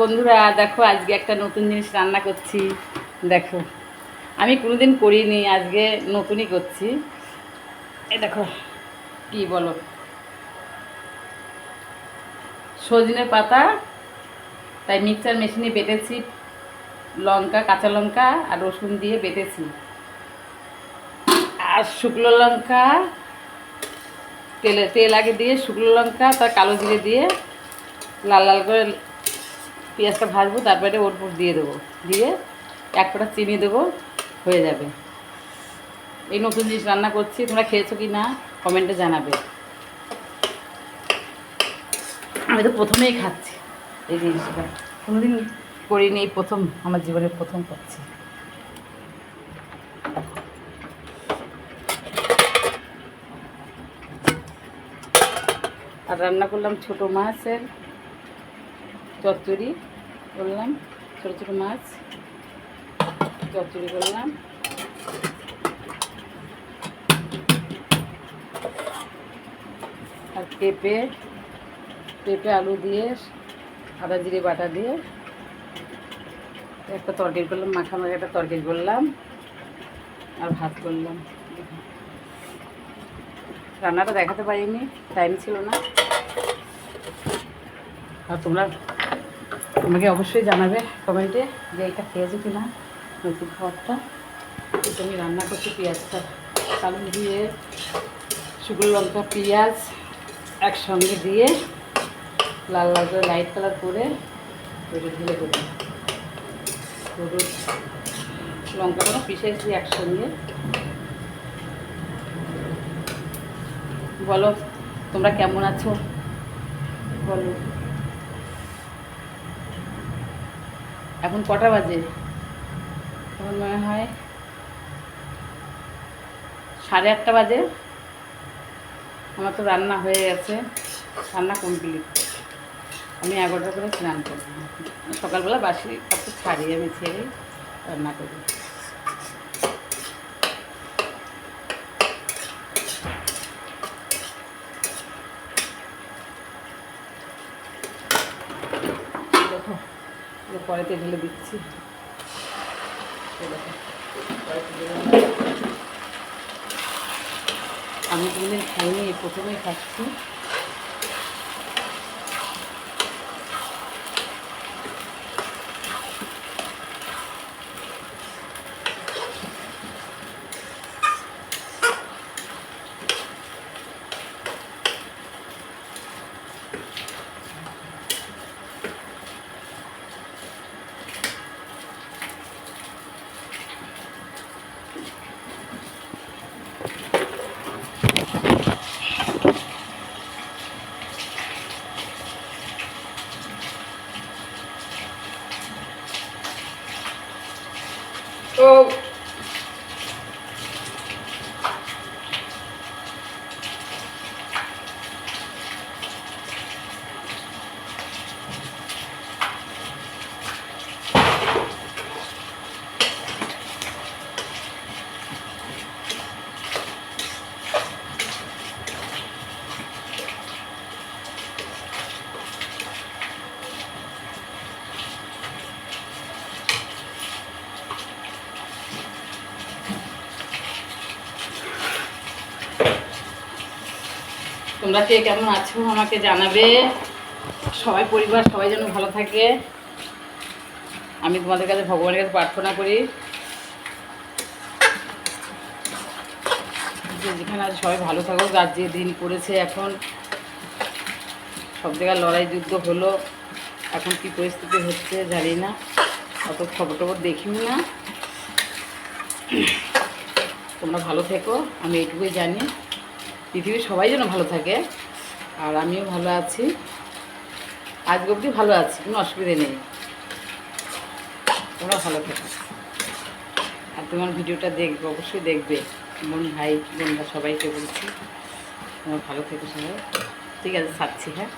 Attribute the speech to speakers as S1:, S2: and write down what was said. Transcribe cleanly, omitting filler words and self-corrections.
S1: বন্ধুরা, দেখো আজকে একটা নতুন জিনিস রান্না করছি। দেখো, আমি কোনোদিন করিনি, আজকে নতুনই করছি। এই দেখো, কি বলো, সজনে পাতা, তাই মিক্সচার মেশিনে বেটেছি, লঙ্কা, কাঁচা লঙ্কা আর রসুন দিয়ে বেটেছি, আর শুকনো লঙ্কা, তেল আগে দিয়ে শুকনো লঙ্কা তার কালো জিরে দিয়ে লাল লাল করে পেঁয়াজটা ভাজবো, তারপরে ওর উপর দিয়ে দেবো, দিয়ে এক ফোঁটা চিনি দেবো, হয়ে যাবে। এই নতুন জিনিস রান্না করছি, তোমরা খেয়েছো কি না কমেন্টে জানাবে। আমি তো প্রথমেই খাচ্ছি এই জিনিসটা, কোনোদিন করিনি, এই প্রথম, আমার জীবনের প্রথম করছি। আর রান্না করলাম ছোটো মাছের চচ্চড়ি করলাম, ছোটো ছোটো মাছ চচ্চড়ি করলাম, আর পেঁপে আলু দিয়ে আদা জিরে বাটা দিয়ে একটা তরকারি করলাম, মাখা একটা তরকারি করলাম, আর ভাত করলাম। রান্নাটা দেখাতে পারিনি, টাইম ছিল না। আর তোমাকে অবশ্যই জানাবে কমেন্টে যে এটা খেয়েছো কি না নতুন খাবারটা। আমি রান্না করছি পেঁয়াজটা কালো দিয়ে, শুকনো লঙ্কা পেঁয়াজ একসঙ্গে দিয়ে লাল লাল করে লাইট কালার করে ওইটা ঢেলে দেবো, হলুদ লঙ্কাটা পিষেছি একসঙ্গে। বলো তোমরা কেমন আছো, বলো। এখন কটা বাজে? এখন মনে হয় 8:30 বাজে। আমার তো রান্না হয়ে গেছে, রান্না কমপ্লিট। আমি 11টা করে স্নান করব, সকালবেলা বাসি কাপড় ছাড়িয়ে আমি ছেড়ে রান্না করি। দেখো কড়াইতে ঢেলে দিচ্ছি, আমি কোনোদিন খাইনি, প্রথমেই খাচ্ছি। তো তোমরা কে কেমন আছো আমাকে জানাবে। সবাই পরিবার সবাই যেন ভালো থাকে, আমি তোমাদের কাছে ভগবানের কাছে প্রার্থনা করি যে যেখানে আছে সবাই ভালো থাকো। আর যে দিন পড়েছে এখন, সব জায়গায় লড়াই যুদ্ধ হলো, এখন কী পরিস্থিতি হচ্ছে জানি না, অত খবর টবর দেখিও না। তোমরা ভালো থেকো, আমি এইটুকুই জানি। পৃথিবীর সবাই যেন ভালো থাকে, আর আমিও ভালো আছি, আজ অবধি ভালো আছি, কোনো অসুবিধে নেই। তোমরা ভালো থেকো, আর তোমার ভিডিওটা দেখবে, অবশ্যই দেখবে। বোন ভাই বোনরা সবাইকে বলছি তোমরা ভালো থেকো সবাই। ঠিক আছে, ছাড়ছি, হ্যাঁ।